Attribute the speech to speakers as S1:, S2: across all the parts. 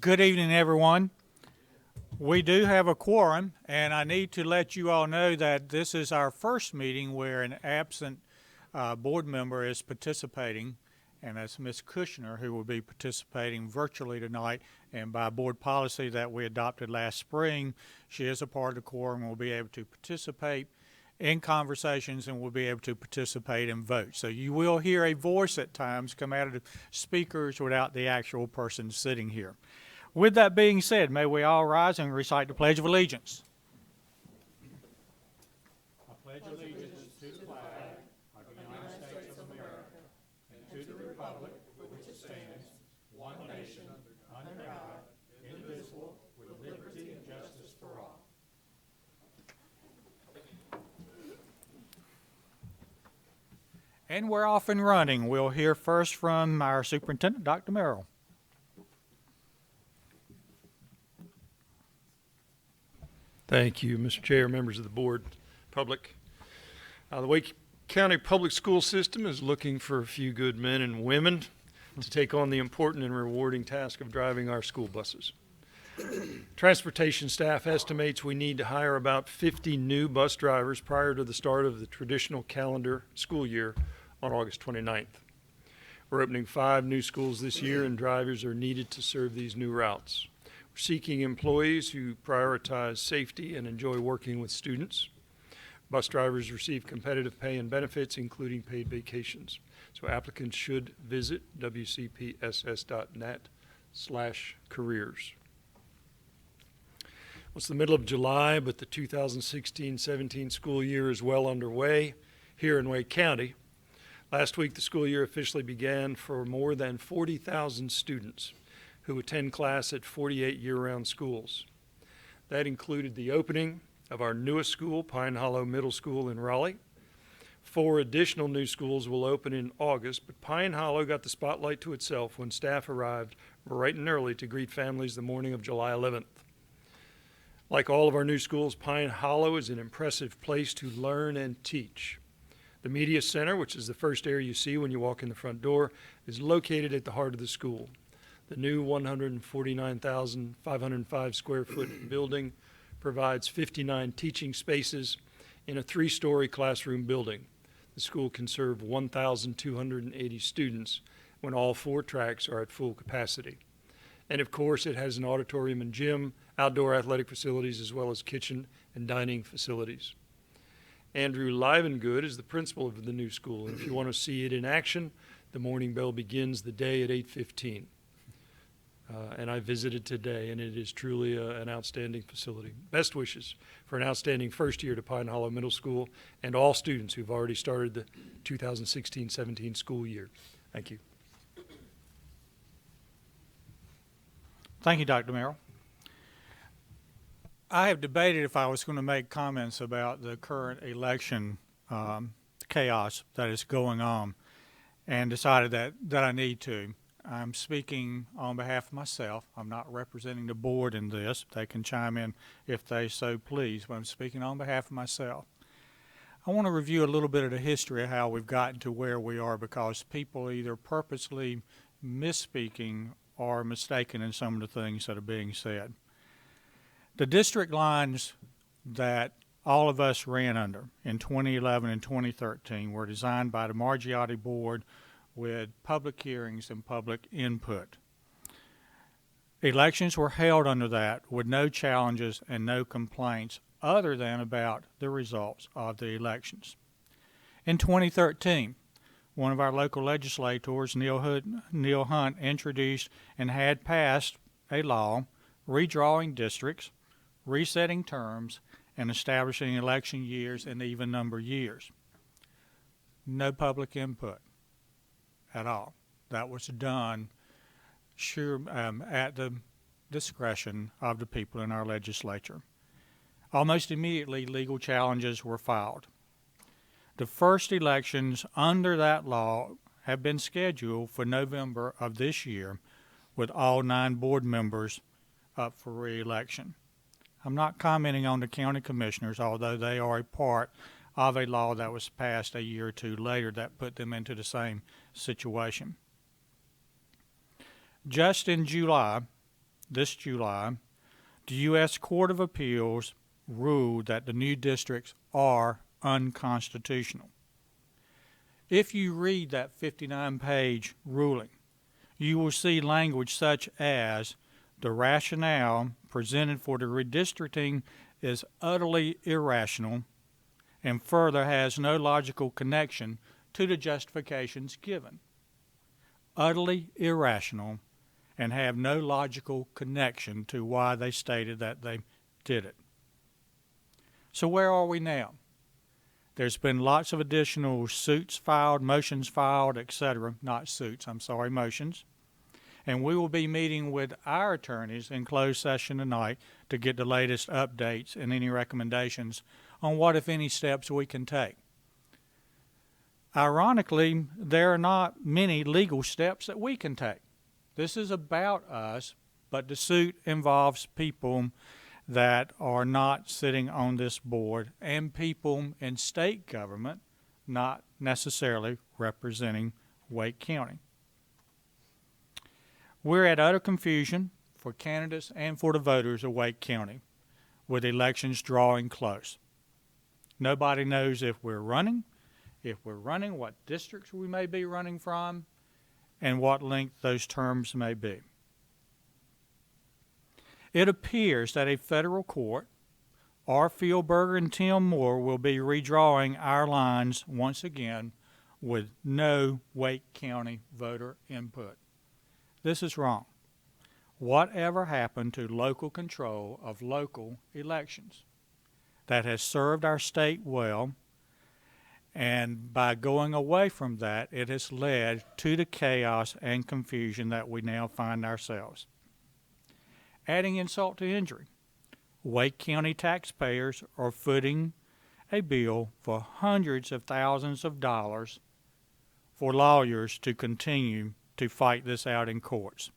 S1: Good evening, everyone. We do have a quorum, and I need to let you all know that this is our first meeting where an absent board member is participating, and that's Ms. Kushner, who will be participating virtually tonight. And by board policy that we adopted last spring, she is a part of the quorum and will be able to participate in conversations and will be able to participate and vote. So you will hear a voice at times come out of the speakers without the actual person sitting here. With that being said, may we all rise and recite the Pledge of Allegiance. I pledge allegiance to the flag of the United States of America and to the republic for which it stands, one nation, under God, indivisible, with liberty and justice for all. And we're off and running. We'll hear first from our superintendent, Dr. Merrill.
S2: Thank you, Mr. Chair, members of the board, public. The Wake County Public School System is looking for a few good men and women to take on the important and rewarding task of driving our school buses. Transportation staff estimates we need to hire about 50 new bus drivers prior to the start of the traditional calendar school year on August 29th. We're opening 5 new schools this year, and drivers are needed to serve these new routes. Seeking employees who prioritize safety and enjoy working with students. Bus drivers receive competitive pay and benefits, including paid vacations. So applicants should visit wcpss.net/careers. Well, it's the middle of July, but the 2016-17 school year is well underway here in Wake County. Last week, the school year officially began for more than 40,000 students who attend class at 48 year-round schools. That included the opening of our newest school, Pine Hollow Middle School in Raleigh. 4 additional new schools will open in August, but Pine Hollow got the spotlight to itself when staff arrived bright and early to greet families the morning of July 11th. Like all of our new schools, Pine Hollow is an impressive place to learn and teach. The Media Center, which is the first area you see when you walk in the front door, is located at the heart of the school. The new 149,505 square foot building provides 59 teaching spaces in a 3-story classroom building. The school can serve 1,280 students when all 4 tracks are at full capacity. And of course, it has an auditorium and gym, outdoor athletic facilities, as well as kitchen and dining facilities. Andrew Livengood is the principal of the new school, and if you want to see it in action, the morning bell begins the day at 8:15. And I visited today, and it is truly an outstanding facility. Best wishes for an outstanding first year to Pine Hollow Middle School and all students who've already started the 2016-17 school year. Thank you.
S1: Thank you, Dr. Merrill. I have debated if I was going to make comments about the current election chaos that is going on, and decided that I need to. I'm speaking on behalf of myself. I'm not representing the board in this. They can chime in if they so please, but I'm speaking on behalf of myself. I want to review a little bit of the history of how we've gotten to where we are, because people either purposely misspeaking or mistaken in some of the things that are being said. The district lines that all of us ran under in 2011 and 2013 were designed by the Margiotti board with public hearings and public input. Elections were held under that with no challenges and no complaints other than about the results of the elections. In 2013, one of our local legislators, Neil Hunt, introduced and had passed a law redrawing districts, resetting terms, and establishing election years and even number years. No public input at all. That was done at the discretion of the people in our legislature. Almost immediately, legal challenges were filed. The first elections under that law have been scheduled for November of this year, with all 9 board members up for re-election. I'm not commenting on the county commissioners, although they are a part of a law that was passed a year or 2 later that put them into the same situation. Just in July, this July, the U.S. Court of Appeals ruled that the new districts are unconstitutional. If you read that 59-page ruling, you will see language such as the rationale presented for the redistricting is utterly irrational and further has no logical connection to the justifications given. Utterly irrational and have no logical connection to why they stated that they did it. So where are we now? There's been lots of additional suits filed, motions filed, etc. Not suits, I'm sorry, motions. And we will be meeting with our attorneys in closed session tonight to get the latest updates and any recommendations on what, if any, steps we can take. Ironically, there are not many legal steps that we can take. This is about us, but the suit involves people that are not sitting on this board and people in state government not necessarily representing Wake County. We're at utter confusion for candidates and for the voters of Wake County with elections drawing close. Nobody knows if we're running, what districts we may be running from, and what length those terms may be. It appears that a federal court, or Fieldberger and Tim Moore, will be redrawing our lines once again with no Wake County voter input. This is wrong. Whatever happened to local control of local elections? That has served our state well, and by going away from that, it has led to the chaos and confusion that we now find ourselves. Adding insult to injury, Wake County taxpayers are footing a bill for hundreds of thousands of dollars for lawyers to continue to fight this out in courts.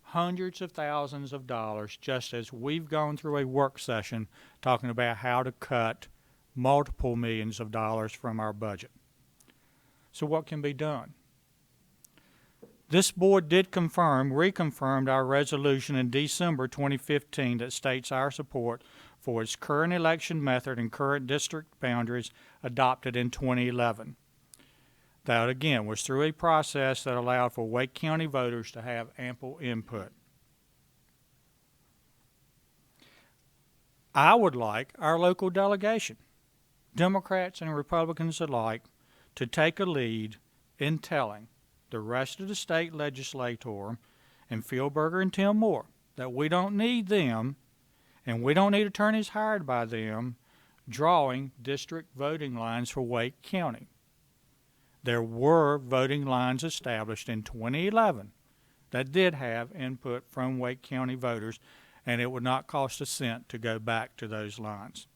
S1: Hundreds of thousands of dollars, just as we've gone through a work session talking about how to cut multiple millions of dollars from our budget. So what can be done? This board did reconfirmed our resolution in December 2015 that states our support for its current election method and current district boundaries adopted in 2011. That, again, was through a process that allowed for Wake County voters to have ample input. I would like our local delegation, Democrats and Republicans alike, to take a lead in telling the rest of the state legislature and Fieldberger and Tim Moore that we don't need them and we don't need attorneys hired by them drawing district voting lines for Wake County. There were voting lines established in 2011 that did have input from Wake County voters, and it would not cost a cent to go back to those lines.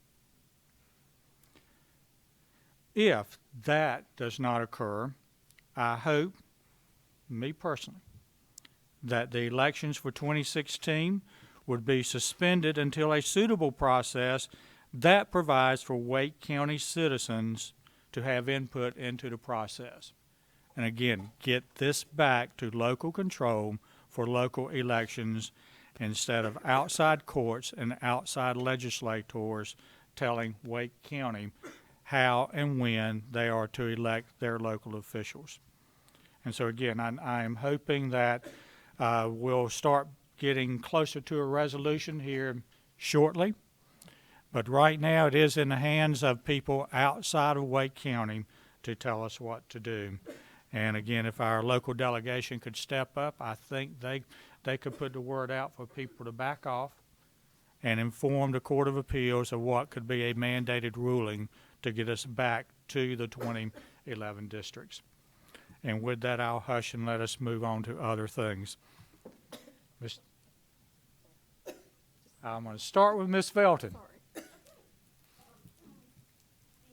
S1: If that does not occur, I hope, me personally, that the elections for 2016 would be suspended until a suitable process that provides for Wake County citizens to have input into the process. And again, get this back to local control for local elections instead of outside courts and outside legislators telling Wake County how and when they are to elect their local officials. And so again, I am hoping that we'll start getting closer to a resolution here shortly. But right now it is in the hands of people outside of Wake County to tell us what to do. And again, if our local delegation could step up, I think they could put the word out for people to back off and inform the Court of Appeals of what could be a mandated ruling to get us back to the 2011 districts. And with that, I'll hush and let us move on to other things. I'm going to start with Ms. Felton.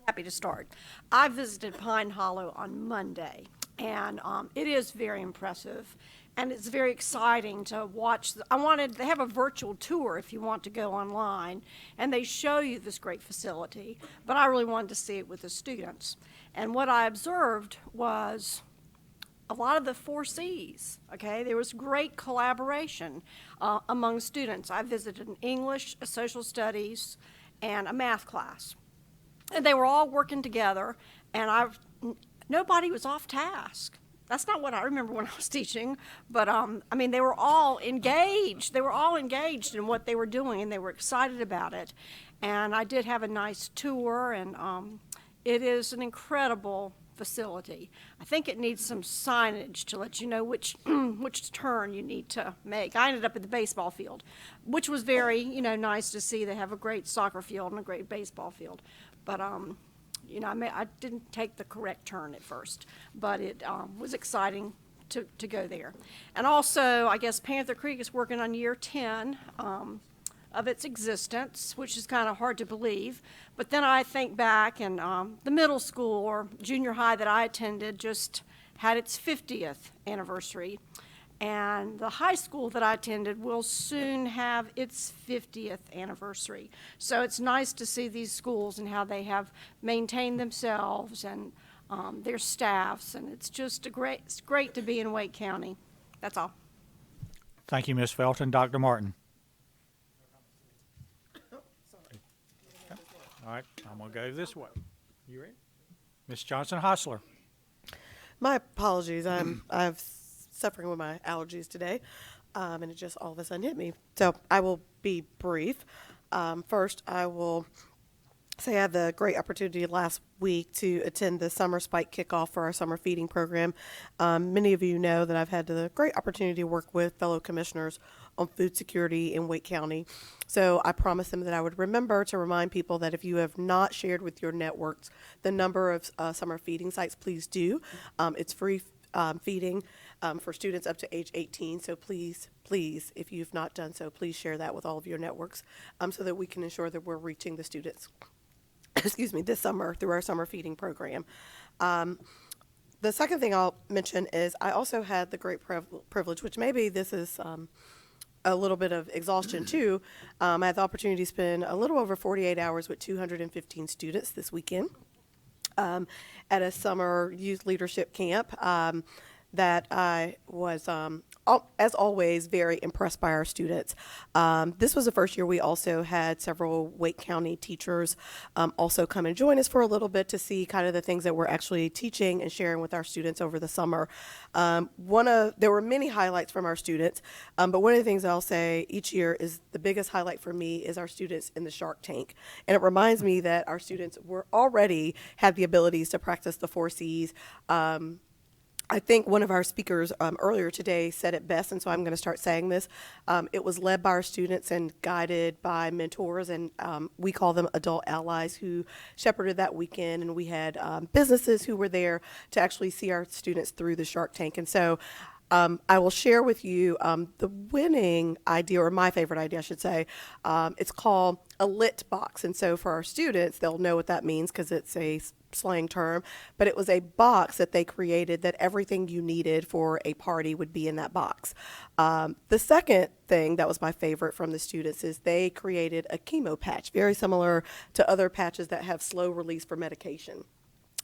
S3: Happy to start. I visited Pine Hollow on Monday, and it is very impressive, and it's very exciting to watch. They have a virtual tour if you want to go online, and they show you this great facility, but I really wanted to see it with the students. And what I observed was a lot of the 4Cs, okay? There was great collaboration among students. I visited an English, a social studies, and a math class. And they were all working together, and nobody was off task. That's not what I remember when I was teaching, but I mean, they were all engaged. They were all engaged in what they were doing, and they were excited about it. And I did have a nice tour, and it is an incredible facility. I think it needs some signage to let you know which which turn you need to make. I ended up at the baseball field, which was very, nice to see. They have a great soccer field and a great baseball field, but I didn't take the correct turn at first, but it was exciting to go there. And also, I guess Panther Creek is working on year 10 of its existence, which is kind of hard to believe. But then I think back, and the middle school or junior high that I attended just had its 50th anniversary. And the high school that I attended will soon have its 50th anniversary. So it's nice to see these schools and how they have maintained themselves and their staffs, and it's just it's great to be in Wake County. That's all.
S1: Thank you, Ms. Felton. Dr. Martin. All right, I'm going to go this way. You ready? Ms. Johnson-Hostler.
S4: My apologies. I'm suffering with my allergies today, and it just all of a sudden hit me. So I will be brief. First, I will say I had the great opportunity last week to attend the summer spike kickoff for our summer feeding program. Many of you know that I've had the great opportunity to work with fellow commissioners on food security in Wake County. So I promised them that I would remember to remind people that if you have not shared with your networks the number of summer feeding sites, please do. It's free feeding for students up to age 18. So please, if you've not done so, please share that with all of your networks so that we can ensure that we're reaching the students, this summer through our summer feeding program. The second thing I'll mention is I also had the great privilege, which maybe this is a little bit of exhaustion too. I had the opportunity to spend a little over 48 hours with 215 students this weekend at a summer youth leadership camp that I was, as always, very impressed by our students. This was the first year we also had several Wake County teachers also come and join us for a little bit to see kind of the things that we're actually teaching and sharing with our students over the summer. There were many highlights from our students, but one of the things I'll say each year is the biggest highlight for me is our students in the Shark Tank. And it reminds me that our students were already had the abilities to practice the 4Cs. I think one of our speakers earlier today said it best, and so I'm going to start saying this. It was led by our students and guided by mentors, and we call them adult allies who shepherded that weekend, and we had businesses who were there to actually see our students through the Shark Tank. And so I will share with you the winning idea, or my favorite idea, I should say. It's called a lit box. And so for our students, they'll know what that means because it's a slang term, but it was a box that they created that everything you needed for a party would be in that box. The second thing that was my favorite from the students is they created a chemo patch, very similar to other patches that have slow release for medication.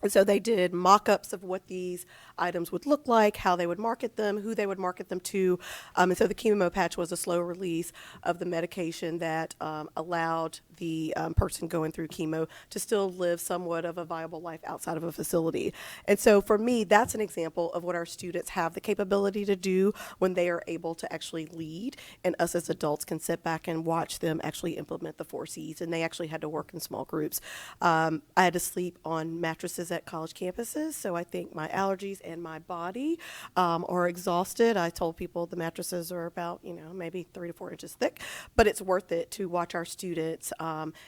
S4: And so they did mock-ups of what these items would look like, how they would market them, who they would market them to. And so the chemo patch was a slow release of the medication that allowed the person going through chemo to still live somewhat of a viable life outside of a facility. And so for me, that's an example of what our students have the capability to do when they are able to actually lead, and us as adults can sit back and watch them actually implement the 4Cs. And they actually had to work in small groups. I had to sleep on mattresses at college campuses, so I think my allergies and my body are exhausted. I told people the mattresses are about, maybe 3 to 4 inches thick, but it's worth it to watch our students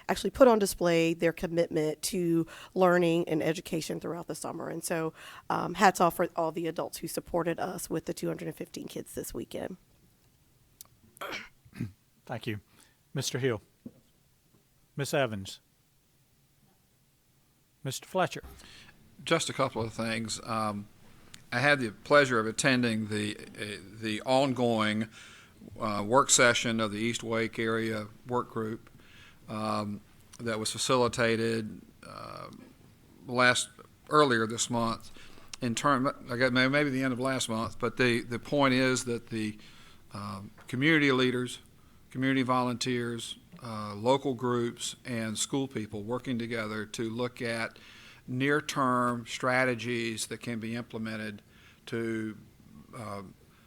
S4: actually put on display their commitment to learning and education throughout the summer. And so hats off for all the adults who supported us with the 215 kids this weekend.
S1: Thank you. Mr. Hill. Ms. Evans. Mr. Fletcher.
S5: Just a couple of things. I had the pleasure of attending the ongoing work session of the East Wake area work group that was facilitated earlier this month, in term, I got maybe the end of last month, but the point is that the community leaders, community volunteers, local groups, and school people working together to look at near-term strategies that can be implemented to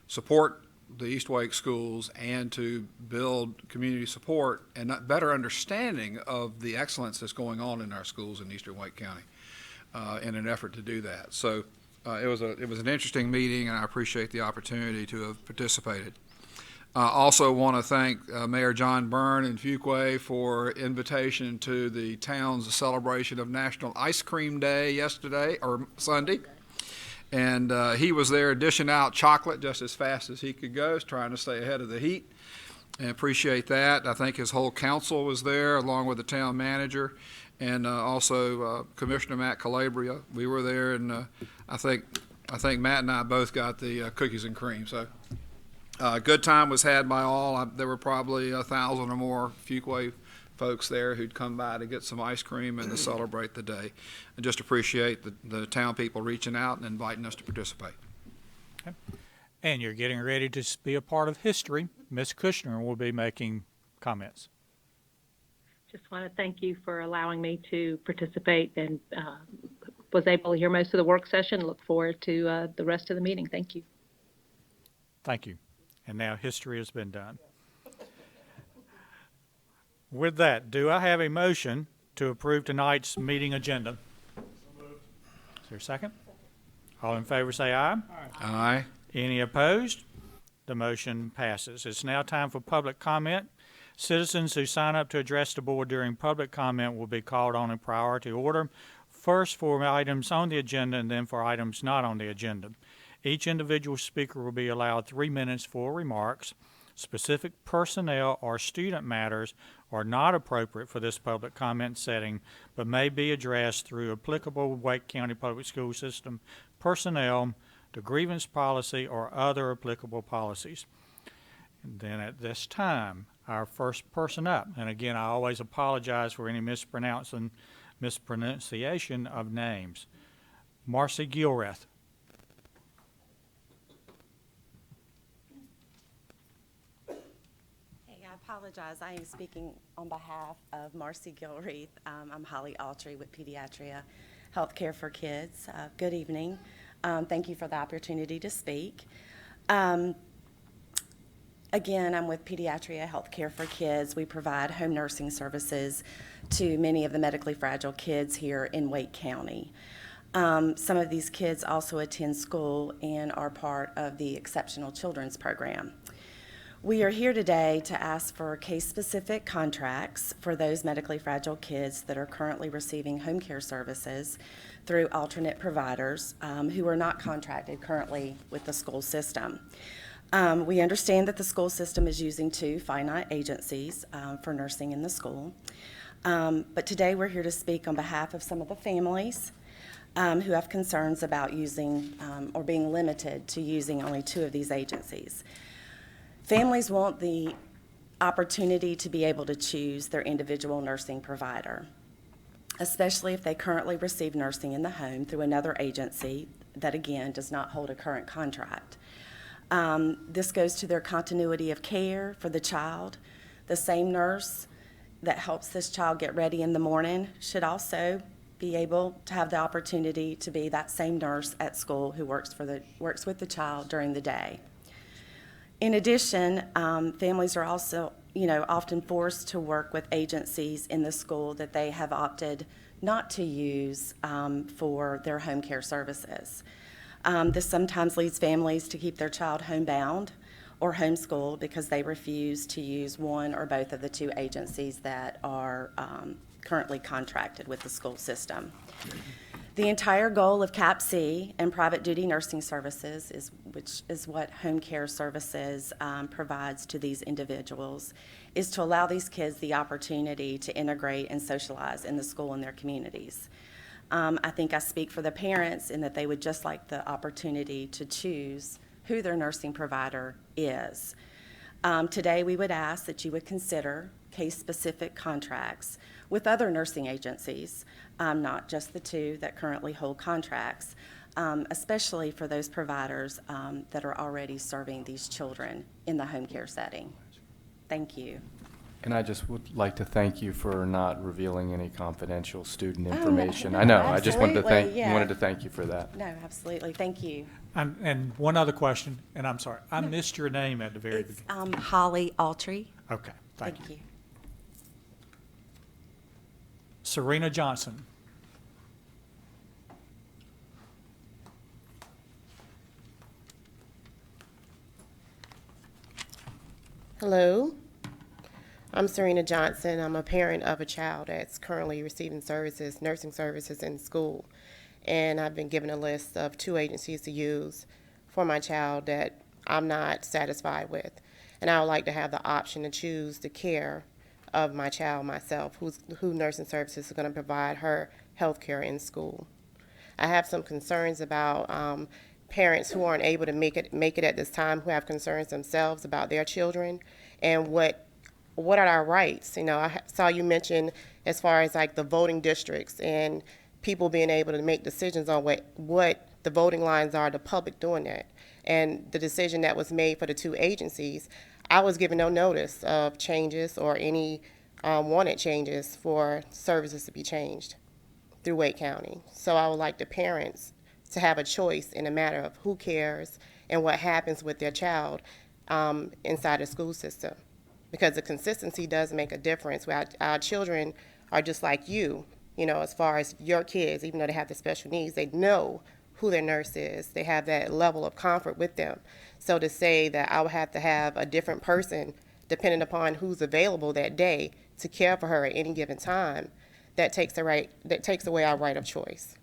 S5: support the East Wake schools and to build community support and a better understanding of the excellence that's going on in our schools in Eastern Wake County in an effort to do that. So it was an interesting meeting, and I appreciate the opportunity to have participated. I also want to thank Mayor John Byrne in Fuquay for invitation to the town's celebration of National Ice Cream Day yesterday, or Sunday. And he was there dishing out chocolate just as fast as he could go, trying to stay ahead of the heat. And appreciate that. I think his whole council was there, along with the town manager, and also Commissioner Matt Calabria. We were there, and I think Matt and I both got the cookies and cream. So good time was had by all. There were probably 1,000 or more Fuquay folks there who'd come by to get some ice cream and to celebrate the day. And just appreciate the town people reaching out and inviting us to participate.
S1: Okay. And you're getting ready to be a part of history. Ms. Kushner will be making comments.
S6: Just want to thank you for allowing me to participate, and was able to hear most of the work session. Look forward to the rest of the meeting. Thank you.
S1: Thank you. And now history has been done. With that, do I have a motion to approve tonight's meeting agenda? Is there a second? All in favor say aye.
S5: Aye.
S1: Any opposed? The motion passes. It's now time for public comment. Citizens who sign up to address the board during public comment will be called on in priority order, first for items on the agenda and then for items not on the agenda. Each individual speaker will be allowed 3 minutes for remarks. Specific personnel or student matters are not appropriate for this public comment setting, but may be addressed through applicable Wake County Public School System personnel, the grievance policy, or other applicable policies. And then at this time, our first person up, and again, I always apologize for any mispronunciation of names. Marcy Gilreath.
S7: I apologize. I am speaking on behalf of Marcy Gilreath. I'm Holly Autry with Pediatria Healthcare for Kids. Good evening. Thank you for the opportunity to speak. Again, I'm with Pediatria Healthcare for Kids. We provide home nursing services to many of the medically fragile kids here in Wake County. Some of these kids also attend school and are part of the Exceptional Children's Program. We are here today to ask for case-specific contracts for those medically fragile kids that are currently receiving home care services through alternate providers who are not contracted currently with the school system. We understand that the school system is using 2 finite agencies for nursing in the school. But today we're here to speak on behalf of some of the families who have concerns about using or being limited to using only 2 of these agencies. Families want the opportunity to be able to choose their individual nursing provider, especially if they currently receive nursing in the home through another agency that, again, does not hold a current contract. This goes to their continuity of care for the child. The same nurse that helps this child get ready in the morning should also be able to have the opportunity to be that same nurse at school who works with the child during the day. In addition, families are also, often forced to work with agencies in the school that they have opted not to use for their home care services. This sometimes leads families to keep their child homebound or homeschooled because they refuse to use one or both of the 2 agencies that are currently contracted with the school system. The entire goal of CAPC and private duty nursing services, which is what home care services provides to these individuals, is to allow these kids the opportunity to integrate and socialize in the school and their communities. I think I speak for the parents in that they would just like the opportunity to choose who their nursing provider is. Today, we would ask that you would consider case-specific contracts with other nursing agencies, not just the 2 that currently hold contracts, especially for those providers that are already serving these children in the home care setting. Thank you.
S8: And I just would like to thank you for not revealing any confidential student
S7: no,
S8: information.
S7: no,
S8: I know, I just wanted to
S7: absolutely, yeah.
S8: wanted to thank you for that.
S7: No, absolutely. Thank you.
S1: And one other question, and I'm sorry, I missed your name at the very
S7: It's
S1: beginning.
S7: Holly Altry.
S1: Okay, thank you.
S7: Thank you.
S1: Serena Johnson.
S9: Hello, I'm Serena Johnson. I'm a parent of a child that's currently receiving services, nursing services in school. And I've been given a list of 2 agencies to use for my child that I'm not satisfied with. And I would like to have the option to choose the care of my child myself, who nursing services is going to provide her health care in school. I have some concerns about parents who aren't able to make it at this time, who have concerns themselves about their children, and what are our rights. You know, I saw you mention as far as like the voting districts and people being able to make decisions on what the voting lines are, the public doing that. And the decision that was made for the 2 agencies, I was given no notice of changes or any wanted changes for services to be changed through Wake County. So I would like the parents to have a choice in a matter of who cares and what happens with their child inside the school system. Because the consistency does make a difference. Our children are just like you know, as far as your kids, even though they have the special needs, they know who their nurse is. They have that level of comfort with them. So to say that I would have to have a different person, depending upon who's available that day, to care for her at any given time, that takes away our right of choice.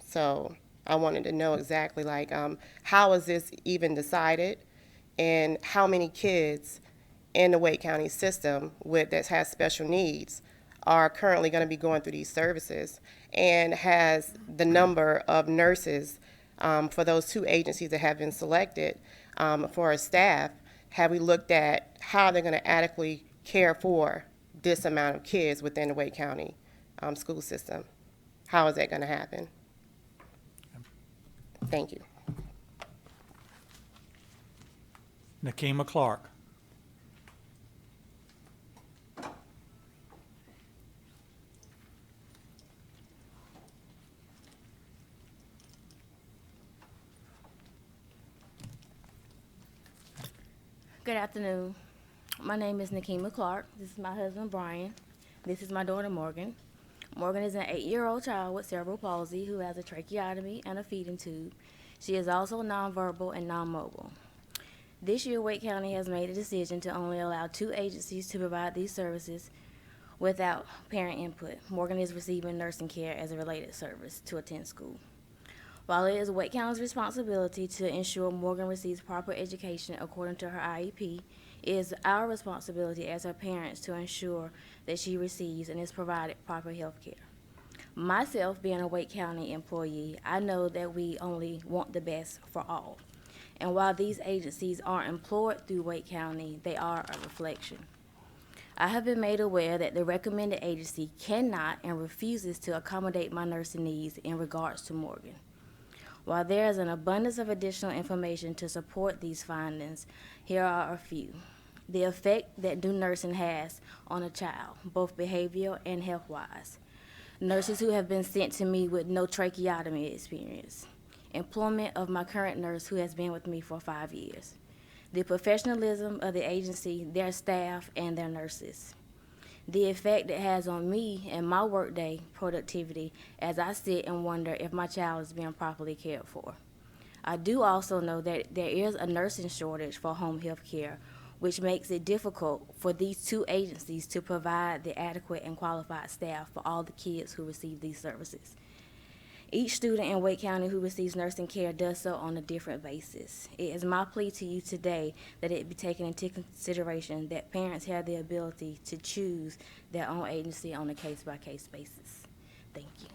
S9: So I wanted to know exactly like how is this even decided, and how many kids in the Wake County system that has special needs are currently going to be going through these services, and has the number of nurses for those 2 agencies that have been selected for our staff, have we looked at how they're going to adequately care for this amount of kids within the Wake County school system? How is that going to happen? Thank you.
S1: Nakima Clark.
S10: Good afternoon. My name is Nakima Clark. This is my husband, Brian. This is my daughter, Morgan. Morgan is an 8-year-old child with cerebral palsy who has a tracheotomy and a feeding tube. She is also nonverbal and non-mobile. This year, Wake County has made a decision to only allow 2 agencies to provide these services without parent input. Morgan is receiving nursing care as a related service to attend school. While it is Wake County's responsibility to ensure Morgan receives proper education according to her IEP, it is our responsibility as her parents to ensure that she receives and is provided proper health care. Myself, being a Wake County employee, I know that we only want the best for all. And while these agencies aren't employed through Wake County, they are a reflection. I have been made aware that the recommended agency cannot and refuses to accommodate my nursing needs in regards to Morgan. While there is an abundance of additional information to support these findings, here are a few. The effect that do nursing has on a child, both behavioral and health-wise. Nurses who have been sent to me with no tracheotomy experience. Employment of my current nurse who has been with me for 5 years. The professionalism of the agency, their staff, and their nurses. The effect it has on me and my workday productivity as I sit and wonder if my child is being properly cared for. I do also know that there is a nursing shortage for home health care, which makes it difficult for these 2 agencies to provide the adequate and qualified staff for all the kids who receive these services. Each student in Wake County who receives nursing care does so on a different basis. It is my plea to you today that it be taken into consideration that parents have the ability to choose their own agency on a case-by-case basis. Thank you.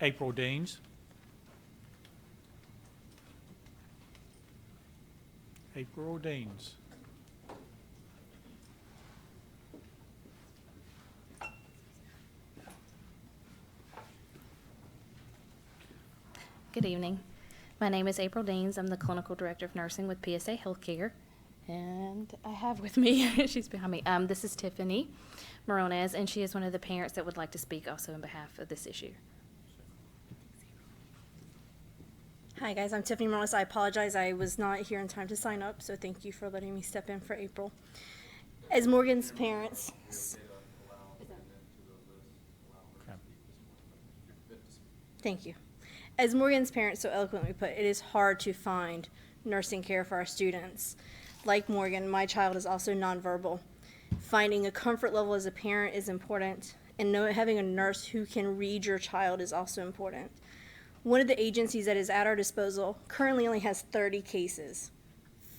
S1: April Deans. April Deans.
S11: Good evening. My name is April Deans. I'm the Clinical Director of Nursing with PSA Healthcare. And I have with me, she's behind me, this is Tiffany Morones, and she is one of the parents that would like to speak also on behalf of this issue.
S12: Hi guys, I'm Tiffany Morales. I apologize, I was not here in time to sign up, so thank you for letting me step in for April. As Morgan's parents, thank you. As Morgan's parents so eloquently put, it is hard to find nursing care for our students. Like Morgan, my child is also nonverbal. Finding a comfort level as a parent is important, and having a nurse who can read your child is also important. One of the agencies that is at our disposal currently only has 30 cases.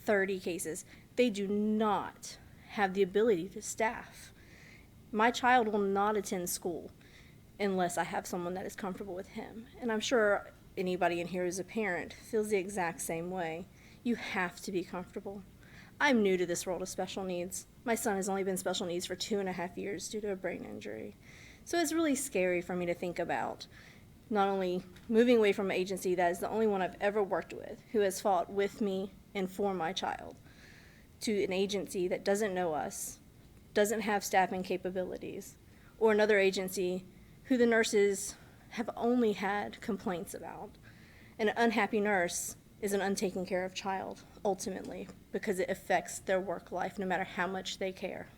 S12: 30 cases. They do not have the ability to staff. My child will not attend school unless I have someone that is comfortable with him. And I'm sure anybody in here who's a parent feels the exact same way. You have to be comfortable. I'm new to this world of special needs. My son has only been special needs for 2.5 years due to a brain injury. So it's really scary for me to think about not only moving away from an agency that is the only one I've ever worked with, who has fought with me and for my child, to an agency that doesn't know us, doesn't have staffing capabilities, or another agency who the nurses have only had complaints about. And an unhappy nurse is an untaken care of child, ultimately, because it affects their work life no matter how much they care.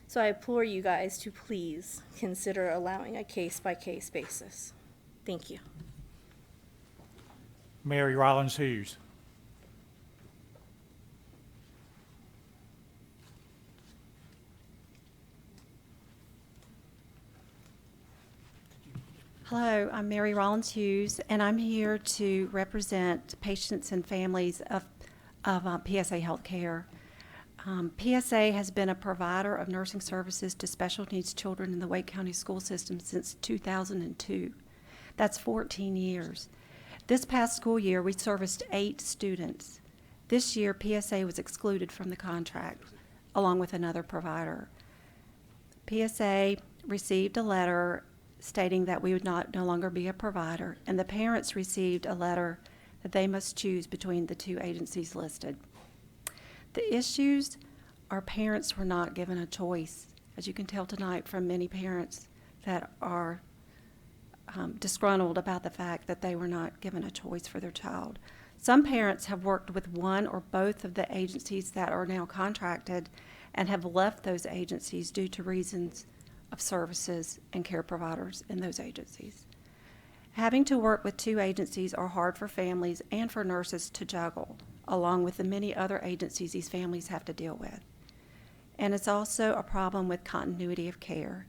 S12: So I implore you guys to please consider allowing a case-by-case basis. Thank you.
S1: Mary Rollins Hughes.
S13: Hello, I'm Mary Rollins Hughes, and I'm here to represent patients and families of PSA Healthcare. PSA has been a provider of nursing services to special needs children in the Wake County school system since 2002. That's 14 years. This past school year, we serviced 8 students. This year, PSA was excluded from the contract, along with another provider. PSA received a letter stating that we would no longer be a provider, and the parents received a letter that they must choose between the 2 agencies listed. The issues are parents were not given a choice, as you can tell tonight from many parents that are disgruntled about the fact that they were not given a choice for their child. Some parents have worked with one or both of the agencies that are now contracted and have left those agencies due to reasons of services and care providers in those agencies. Having to work with 2 agencies are hard for families and for nurses to juggle, along with the many other agencies these families have to deal with. And it's also a problem with continuity of care.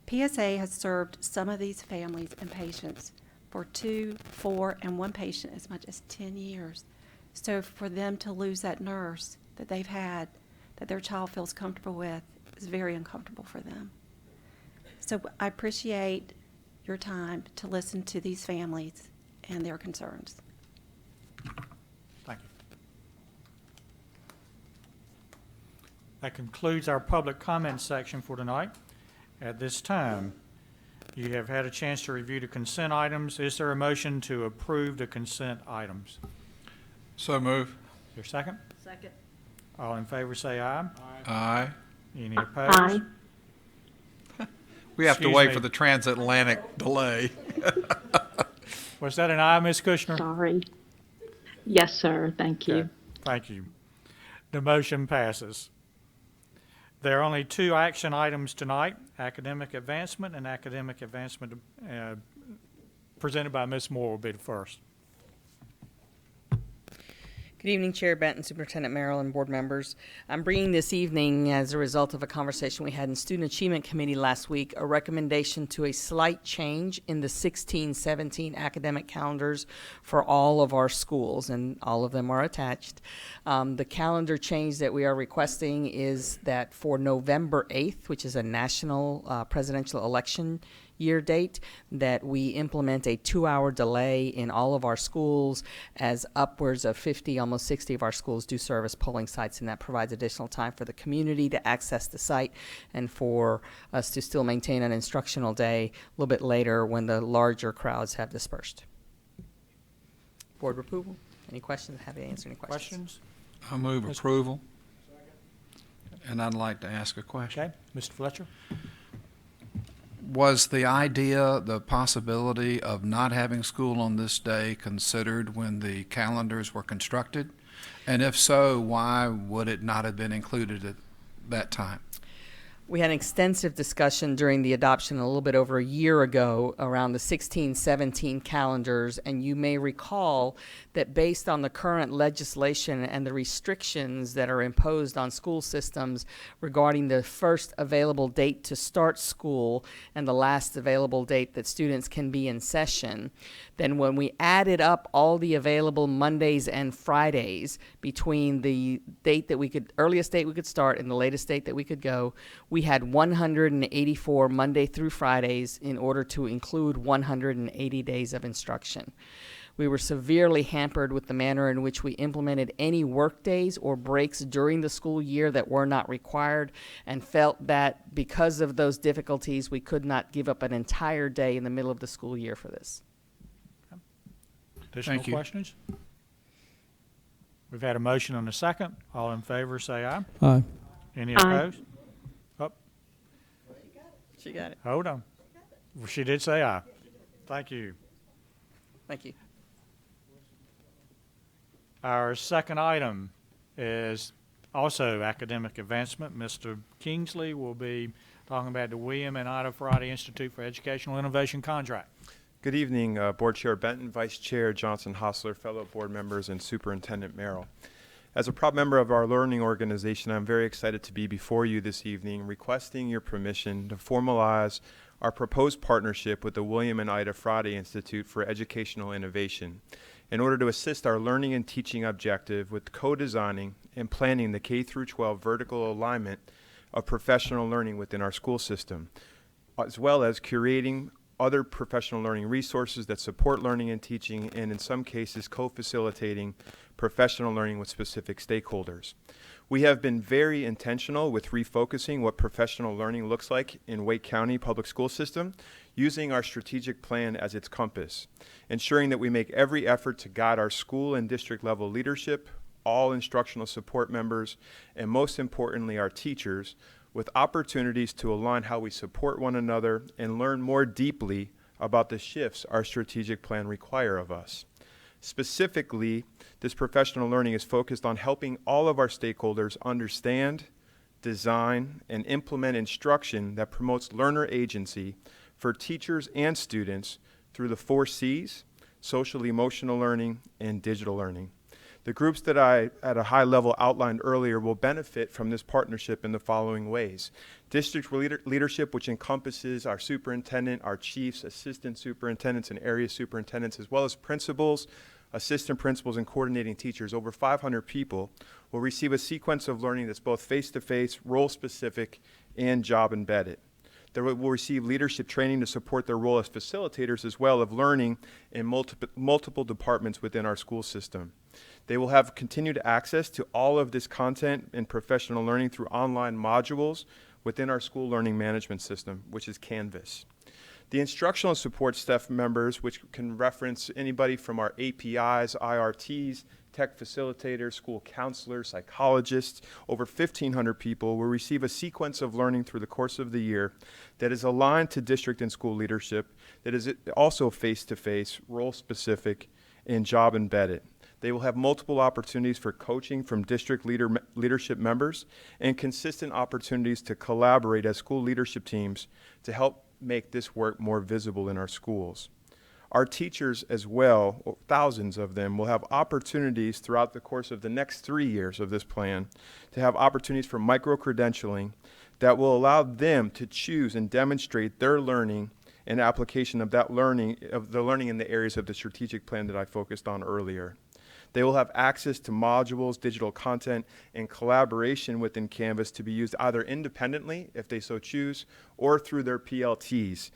S13: PSA has served some of these families and patients for 2, 4, and one patient as much as 10 years. So for them to lose that nurse that they've had, that their child feels comfortable with, is very uncomfortable for them. So I appreciate your time to listen to these families and their concerns.
S1: Thank you. That concludes our public comment section for tonight. At this time, you have had a chance to review the consent items. Is there a motion to approve the consent items?
S5: So move.
S1: Is there a second?
S3: Second.
S1: All in favor say aye.
S5: Aye.
S1: Any opposed?
S6: Aye.
S5: We have to
S1: Excuse
S5: wait
S1: me.
S5: for the transatlantic delay.
S1: Was that an aye, Ms. Kushner?
S6: Sorry. Yes, sir. Thank you.
S1: Okay, thank you. The motion passes. There are only 2 action items tonight, academic advancement and academic advancement presented by Ms. Moore will be the first.
S14: Good evening, Chair Benton, Superintendent Merrill, and board members. I'm bringing this evening, as a result of a conversation we had in Student Achievement Committee last week, a recommendation to a slight change in the 16-17 academic calendars for all of our schools, and all of them are attached. The calendar change that we are requesting is that for November 8th, which is a national presidential election year date, that we implement a 2-hour delay in all of our schools, as upwards of 50, almost 60 of our schools do serve as polling sites, and that provides additional time for the community to access the site and for us to still maintain an instructional day a little bit later when the larger crowds have dispersed. Board approval? Any questions? Happy to answer any questions.
S1: Questions?
S5: I move approval. And I'd like to ask a question.
S1: Okay, Mr. Fletcher?
S5: Was the idea, the possibility of not having school on this day considered when the calendars were constructed? And if so, why would it not have been included at that time?
S14: We had an extensive discussion during the adoption a little bit over a year ago around the 16-17 calendars, and you may recall that based on the current legislation and the restrictions that are imposed on school systems regarding the first available date to start school and the last available date that students can be in session, then when we added up all the available Mondays and Fridays between the date that we could, earliest date we could start and the latest date that we could go, we had 184 Monday through Fridays in order to include 180 days of instruction. We were severely hampered with the manner in which we implemented any work days or breaks during the school year that were not required, and felt that because of those difficulties, we could not give up an entire day in the middle of the school year for this.
S1: Additional
S5: Thank you.
S1: questions? We've had a motion and a second. All in favor, say aye.
S15: Aye.
S1: Any
S6: Aye.
S1: opposed? Oh,
S14: She got it.
S1: hold on. She did say aye. Thank you.
S14: Thank you.
S1: Our second item is also academic advancement. Mr. Kingsley will be talking about the William and Ida Friday Institute for Educational Innovation contract.
S15: Good evening, Board Chair Benton, Vice Chair Johnson Hostler, fellow board members, and Superintendent Merrill. As a proud member of our learning organization, I'm very excited to be before you this evening requesting your permission to formalize our proposed partnership with the William and Ida Friday Institute for Educational Innovation in order to assist our learning and teaching objective with co-designing and planning the K-12 vertical alignment of professional learning within our school system, as well as curating other professional learning resources that support learning and teaching, and in some cases co-facilitating professional learning with specific stakeholders. We have been very intentional with refocusing what professional learning looks like in Wake County Public School System, using our strategic plan as its compass, ensuring that we make every effort to guide our school and district level leadership, all instructional support members, and most importantly, our teachers, with opportunities to align how we support one another and learn more deeply about the shifts our strategic plan require of us. Specifically, this professional learning is focused on helping all of our stakeholders understand, design, and implement instruction that promotes learner agency for teachers and students through the 4 C's: social emotional learning and digital learning. The groups that I, at a high level, outlined earlier will benefit from this partnership in the following ways. District leadership, which encompasses our superintendent, our chiefs, assistant superintendents, and area superintendents, as well as principals, assistant principals, and coordinating teachers. Over 500 people will receive a sequence of learning that's both face-to-face, role-specific, and job-embedded. They will receive leadership training to support their role as facilitators as well of learning in multiple departments within our school system. They will have continued access to all of this content and professional learning through online modules within our school learning management system, which is Canvas. The instructional support staff members, which can reference anybody from our APIs, IRTs, tech facilitators, school counselors, psychologists, over 1,500 people will receive a sequence of learning through the course of the year that is aligned to district and school leadership, that is also face-to-face, role-specific, and job-embedded. They will have multiple opportunities for coaching from district leadership members and consistent opportunities to collaborate as school leadership teams to help make this work more visible in our schools. Our teachers as well, thousands of them, will have opportunities throughout the course of the next 3 years of this plan to have opportunities for micro-credentialing that will allow them to choose and demonstrate their learning and application of that learning, of the learning in the areas of the strategic plan that I focused on earlier. They will have access to modules, digital content, and collaboration within Canvas to be used either independently, if they so choose, or through their PLTs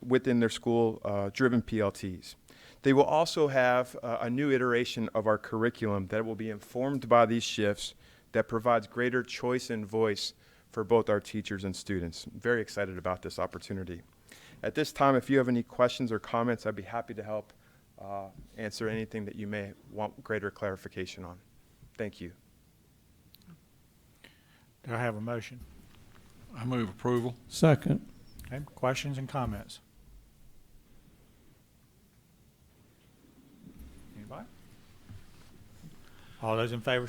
S15: within their school-driven PLTs. They will also have a new iteration of our curriculum that will be informed by these shifts that provides greater choice and voice for both our teachers and students. I'm very excited about this opportunity. At this time, if you have any questions or comments, I'd be happy to help answer anything that you may want greater clarification on. Thank you.
S1: Do I have a motion?
S5: I move approval.
S16: Second.
S1: Okay, questions and comments? Anybody? All those in favor?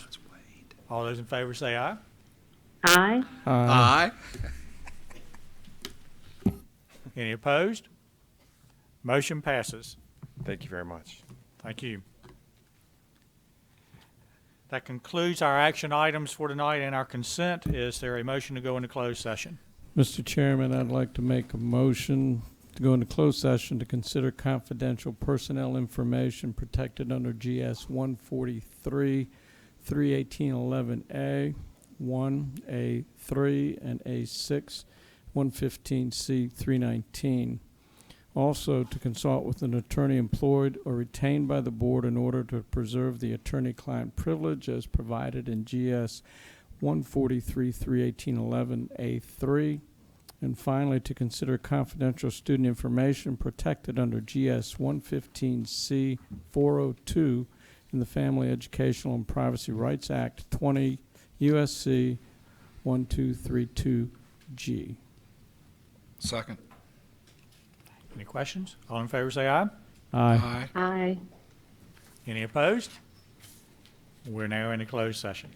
S1: All those in favor say aye.
S6: Aye.
S5: Aye.
S1: Any opposed? Motion passes.
S15: Thank you very much.
S1: Thank you. That concludes our action items for tonight and our consent. Is there a motion to go into closed session?
S16: Mr. Chairman, I'd like to make a motion to go into closed session to consider confidential personnel information protected under GS 143, 31811A, 1A3, and A6, 115C, 319. Also, to consult with an attorney employed or retained by the board in order to preserve the attorney-client privilege as provided in GS 143, 31811A3. And finally, to consider confidential student information protected under GS 115C 402 in the Family Educational and Privacy Rights Act 20 USC 1232G.
S5: Second.
S1: Any questions? All in favor say aye.
S16: Aye.
S6: Aye.
S1: Any opposed? We're now in a closed session.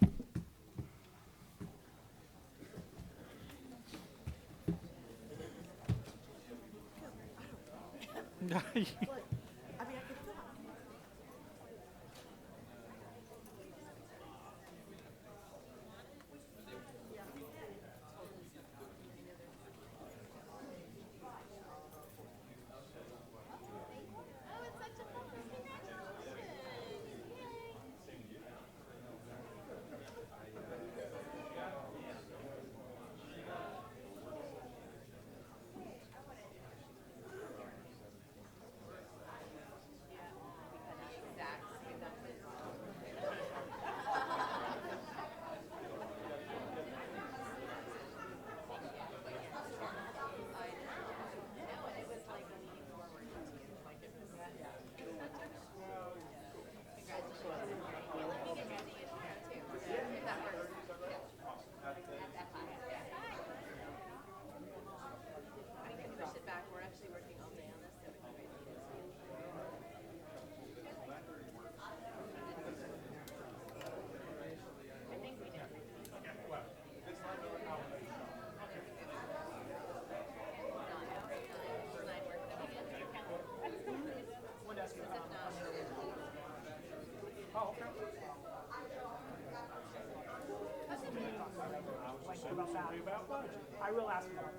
S1: I will ask about